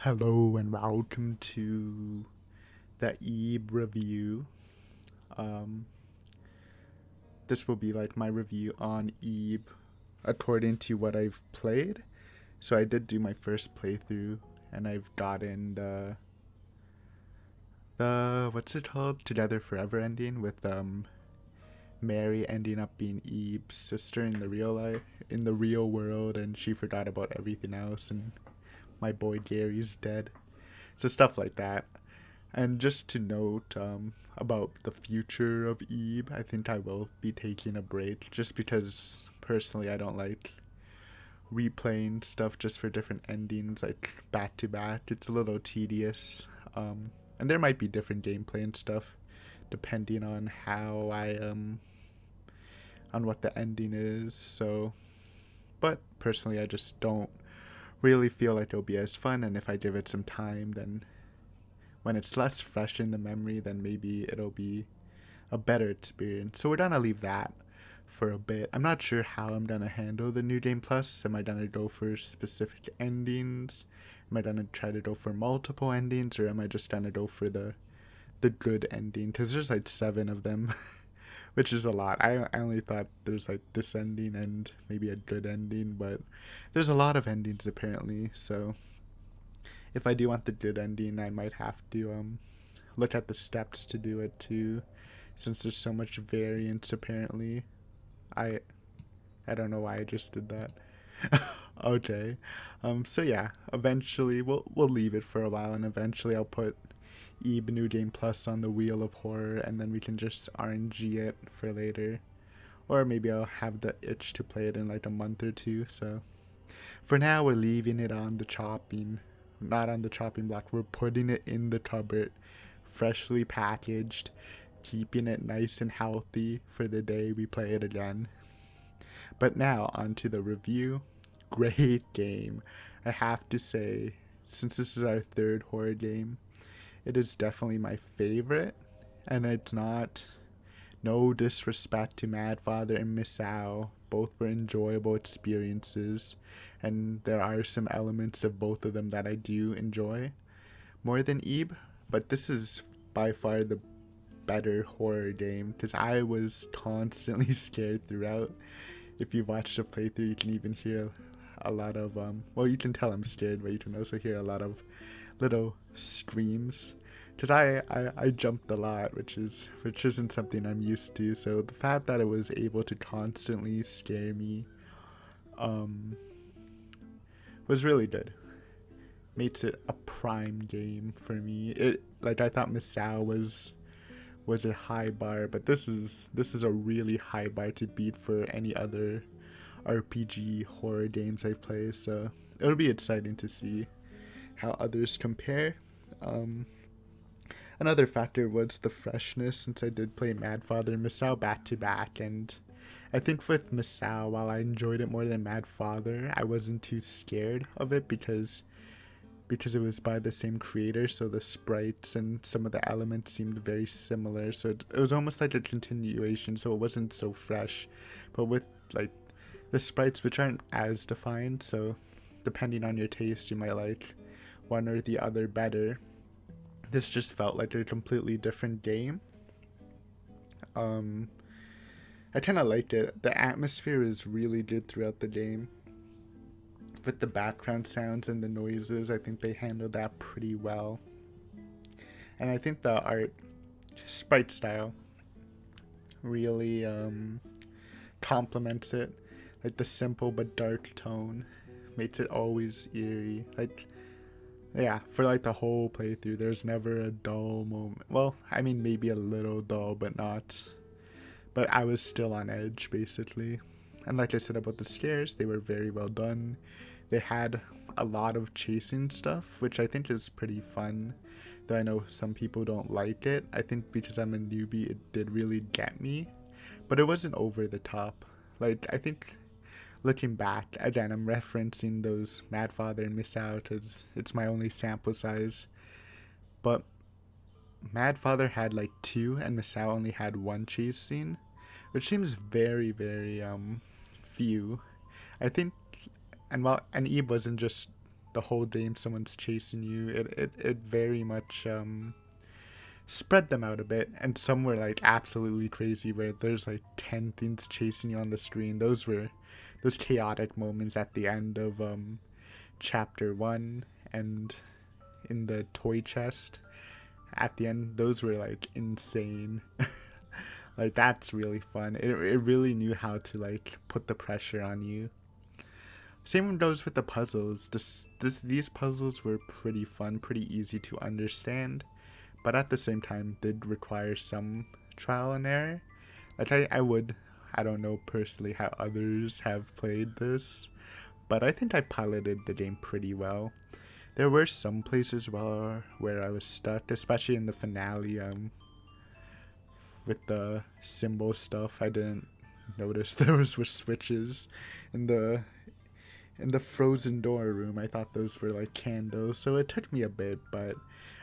Hello and welcome to the Ebe review. Um, this will be like my review on Ebe according to what I've played. So I did do my first playthrough and I've gotten the what's it called? Together Forever ending with Mary ending up being Ebe's sister in the real world, and she forgot about everything else, and my boy Gary's dead. So stuff like that. And just to note about the future of Ebe, I think I will be taking a break just because personally I don't like replaying stuff just for different endings, like back to back. It's a little tedious. And there might be different gameplay and stuff depending on how on what the ending is. So, but personally, I just don't really feel like it'll be as fun. And if I give it some time, then when it's less fresh in the memory, then maybe it'll be a better experience. So we're gonna leave that for a bit. I'm not sure how I'm gonna handle the New Game Plus. Am I gonna go for specific endings? Am I gonna try to go for multiple endings, or am I just gonna go for the good ending? Because there's like 7 of them, which is a lot. I only thought there's like this ending and maybe a good ending, but there's a lot of endings apparently. So if I do want the good ending, I might have to look at the steps to do it too, since there's so much variance apparently. I I don't know why I just did that. Okay. So yeah, eventually we'll leave it for a while, and eventually I'll put Ebe New Game Plus on the Wheel of Horror, and then we can just RNG it for later. Or maybe I'll have the itch to play it in like a month or two. So for now, we're leaving it on the chopping, not on the chopping block. We're putting it in the cupboard, freshly packaged, keeping it nice and healthy for the day we play it again. But now, on to the review. Great game. I have to say, since this is our third horror game, it is definitely my favorite. And it's not, no disrespect to Mad Father and Misao. Both were enjoyable experiences, and there are some elements of both of them that I do enjoy more than Ebe, but this is by far the better horror game because I was constantly scared throughout. If you watch the playthrough, you can even hear a lot of well, you can tell I'm scared, but you can also hear a lot of little screams because I jumped a lot, which isn't something I'm used to. So the fact that it was able to constantly scare me um, was really good. Makes it a prime game for me. It like I thought Misao was a high bar, but this is a really high bar to beat for any other RPG horror games I've played. So it'll be exciting to see how others compare. Um, Another factor was the freshness, since I did play Mad Father and Misao back to back, and I think with Misao, while I enjoyed it more than Mad Father, I wasn't too scared of it because it was by the same creator, so the sprites and some of the elements seemed very similar. So it was almost like a continuation, so it wasn't so fresh. But with like the sprites, which aren't as defined, so depending on your taste, you might like one or the other better. This just felt like a completely different game. Um, I kind of liked it. The atmosphere is really good throughout the game. With the background sounds and the noises, I think they handled that pretty well. And I think the art, sprite style, really complements it. Like the simple but dark tone makes it always eerie. Like, yeah, for like the whole playthrough, there's never a dull moment. Well, I mean, maybe a little dull, but not. But I was still on edge, basically. And like I said about the scares, they were very well done. They had a lot of chasing stuff, which I think is pretty fun. Though I know some people don't like it. I think because I'm a newbie, it did really get me. But it wasn't over the top. Like, I think looking back, again, I'm referencing those Mad Father and Miss Out because it's my only sample size. But Mad Father had like 2, and Misao only had 1 chase scene, which seems very, very few. I think, and Eve wasn't just the whole game someone's chasing you. It very much spread them out a bit, and some were like absolutely crazy where there's like 10 things chasing you on the screen. Those were those chaotic moments at the end of chapter 1 and in the toy chest at the end. Those were like insane. Like that's really fun. It really knew how to like put the pressure on you. Same goes with the puzzles. These puzzles were pretty fun, pretty easy to understand, but at the same time did require some trial and error. Like I don't know personally how others have played this, but I think I piloted the game pretty well. There were some places where I was stuck, especially in the finale, with the symbol stuff. I didn't notice those were switches in the frozen door room. I thought those were like candles, so it took me a bit, but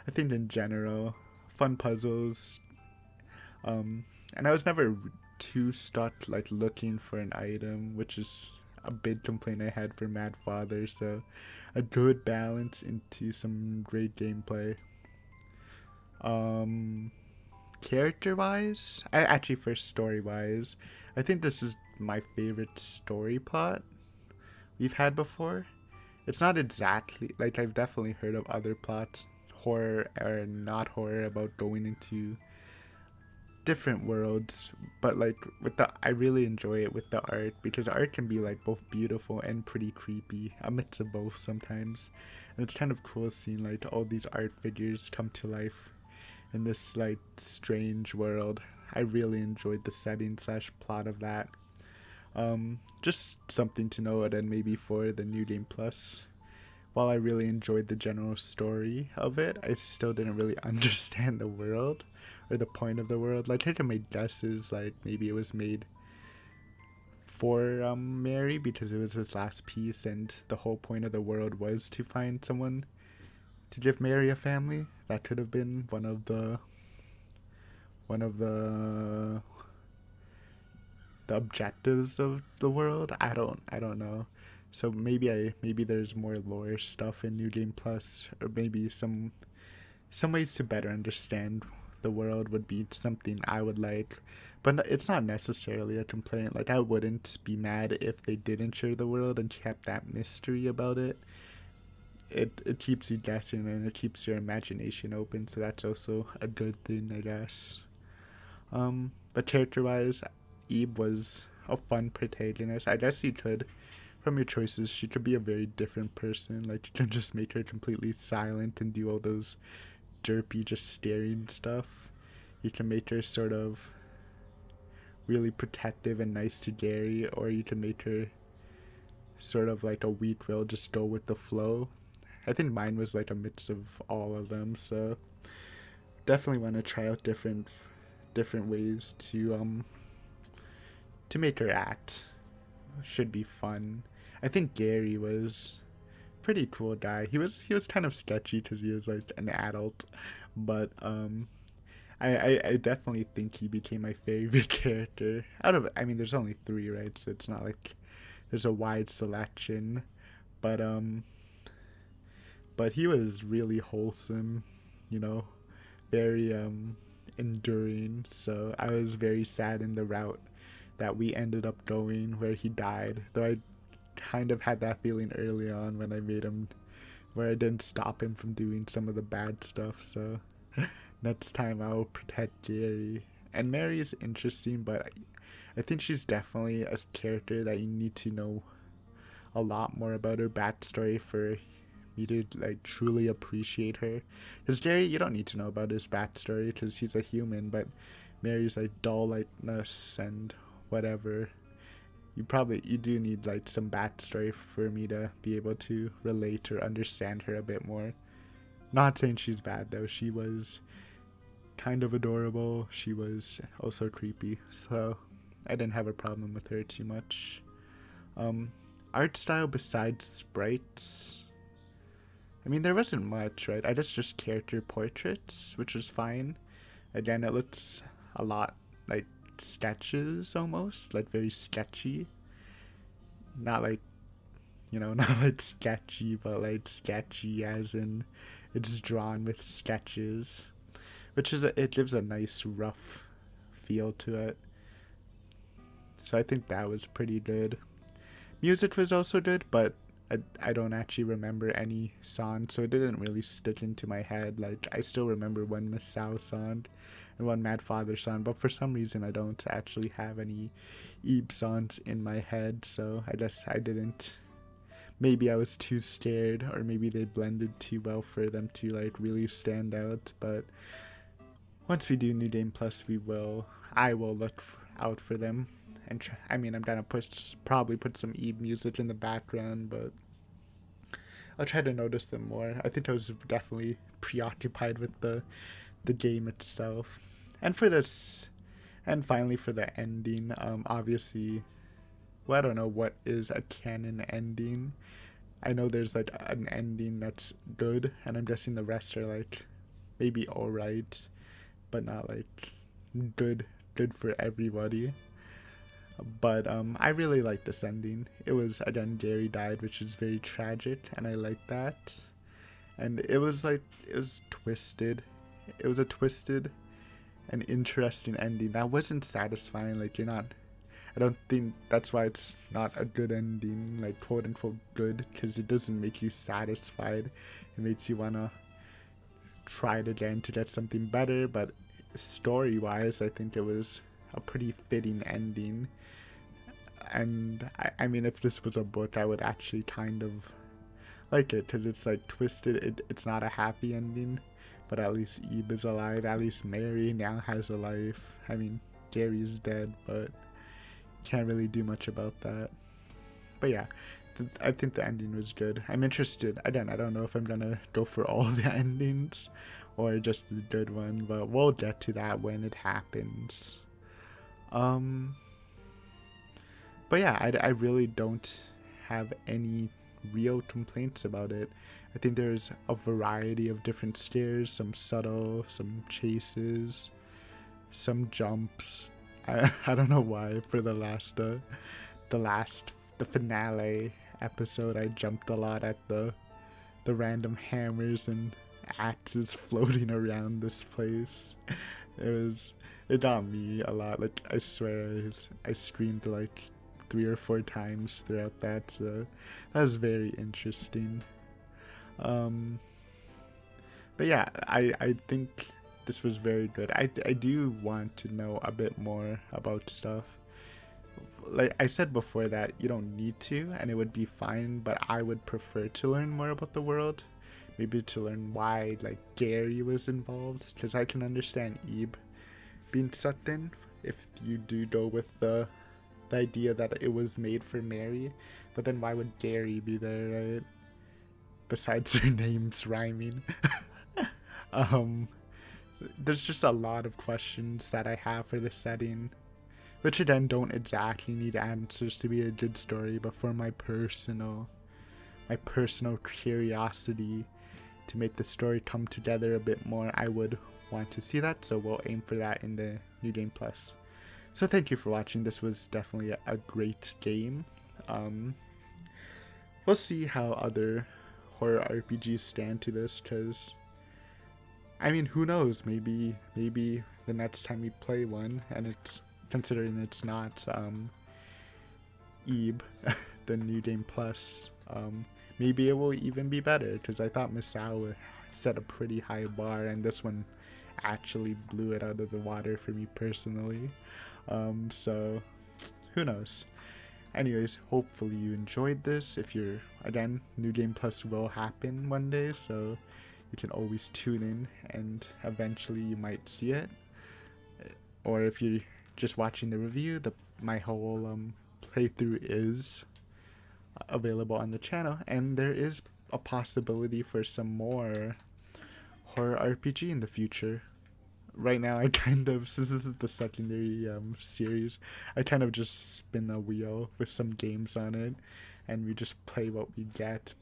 I think in general, fun puzzles. And I was never too stuck like looking for an item, which is a big complaint I had for Mad Father. So a good balance into some great gameplay. Character wise, I actually first story wise, I think this is my favorite story plot we've had before. It's not exactly like I've definitely heard of other plots, horror or not horror, about going into different worlds, but like with the I really enjoy it with the art, because art can be like both beautiful and pretty creepy, a mix of both sometimes. And it's kind of cool seeing like all these art figures come to life in this like strange world. I really enjoyed the setting slash plot of that. Just something to note, and maybe for the New Game Plus, while I really enjoyed the general story of it, I still didn't really understand the world or the point of the world. Like I can make guesses, like maybe it was made for Mary because it was his last piece, and the whole point of the world was to find someone to give Mary a family. That could have been one of the objectives of the world. I don't know. So maybe there's more lore stuff in New Game Plus, or maybe some ways to better understand the world would be something I would like. But it's not necessarily a complaint. Like I wouldn't be mad if they didn't share the world and kept that mystery about it. It keeps you guessing and it keeps your imagination open, so that's also a good thing, I guess. But character wise, Eve was a fun protagonist. I guess you could, from your choices, she could be a very different person. Like you can just make her completely silent and do all those derpy, just staring stuff. You can make her sort of really protective and nice to Gary, or you can make her sort of like a weak will, just go with the flow. I think mine was like a mix of all of them, so definitely want to try out different ways to make her act. Should be fun. I think Gary was pretty cool guy. He was kind of sketchy because he was like an adult, but I definitely think he became my favorite character. Out of, I mean, there's only 3, right? So it's not like there's a wide selection, but he was really wholesome, you know, very enduring. So I was very sad in the route that we ended up going where he died. Though I kind of had that feeling early on when I made him, where I didn't stop him from doing some of the bad stuff. So next time I'll protect Gary. And Mary is interesting, but I think she's definitely a character that you need to know a lot more about her backstory for me to like truly appreciate her. Because Gary, you don't need to know about his backstory because he's a human, but Mary's like dull lightness and whatever. You do need like some backstory for me to be able to relate or understand her a bit more. Not saying she's bad though. She was kind of adorable. She was also creepy, so I didn't have a problem with her too much. Art style besides sprites, I mean, there wasn't much, right? I just character portraits, which was fine. Again, it looks a lot like sketches almost, like very sketchy. Not like You know, not like sketchy, but like sketchy as in it's drawn with sketches, which is it gives a nice rough feel to it. So I think that was pretty good. Music was also good, but I don't actually remember any songs, so it didn't really stick into my head. Like, I still remember one Miss Sao song and one Mad Father song, but for some reason I don't actually have any Ebe songs in my head, so I guess I didn't. Maybe I was too scared, or maybe they blended too well for them to like really stand out. But once we do New Game Plus, I will look out for them. And I mean, I'm gonna probably put some Eve music in the background, but I'll try to notice them more. I think I was definitely preoccupied with the game itself, and for this, and finally for the ending. Obviously, well, I don't know what is a canon ending. I know there's like an ending that's good, and I'm guessing the rest are like maybe alright, but not like good for everybody. But I really like this ending. It was, again, Gary died, which is very tragic, and I like that. And it was twisted. It was a twisted and interesting ending that wasn't satisfying. Like, you're not. I don't think that's why it's not a good ending, like quote unquote good, because it doesn't make you satisfied. It makes you wanna try it again to get something better. But story wise, I think it was a pretty fitting ending. And I mean, if this was a book, I would actually kind of like it, because it's like twisted. It's not a happy ending, but at least Eve is alive. At least Mary now has a life. I mean, Gary's dead, but can't really do much about that. But yeah, I think the ending was good. I'm interested. Again, I don't know if I'm gonna go for all the endings or just the good one, but we'll get to that when it happens. Um, but yeah, I really don't have any real complaints about it. I think there's a variety of different scares, some subtle, some chases, some jumps. I don't know why for the finale episode I jumped a lot at the random hammers and axes floating around this place. It got me a lot. Like, I swear I screamed like 3 or 4 times throughout that, so that was very interesting. Um but yeah, I think this was very good. I do want to know a bit more about stuff. Like I said before, that you don't need to, and it would be fine, but I would prefer to learn more about the world. Maybe to learn why like Gary was involved, because I can understand Ebe being sucked in if you do go with the idea that it was made for Mary, but then why would Gary be there, right? Besides their names rhyming. um there's just a lot of questions that I have for the setting, which again don't exactly need answers to be a good story, but for my personal curiosity to make the story come together a bit more, I would want to see that, so we'll aim for that in the New Game Plus. So thank you for watching. This was definitely a great game. We'll see how other horror RPGs stand to this, because I mean, who knows, maybe the next time we play one, and it's considering it's not Ebe, the New Game Plus, maybe it will even be better, because I thought Misao set a pretty high bar, and this one actually blew it out of the water for me personally. So who knows. Anyways, hopefully you enjoyed this. If you're, again, New Game Plus will happen one day, so you can always tune in and eventually you might see it. Or if you're just watching the review, my whole playthrough is available on the channel, and there is a possibility for some more horror RPG in the future. Right now, I kind of, since this is the secondary series, I kind of just spin a wheel with some games on it, and we just play what we get.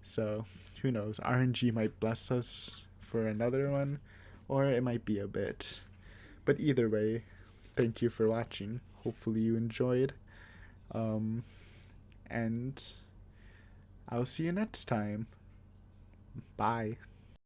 So who knows, RNG might bless us for another one, or it might be a bit. But either way, thank you for watching. Hopefully you enjoyed. And I'll see you next time. Bye.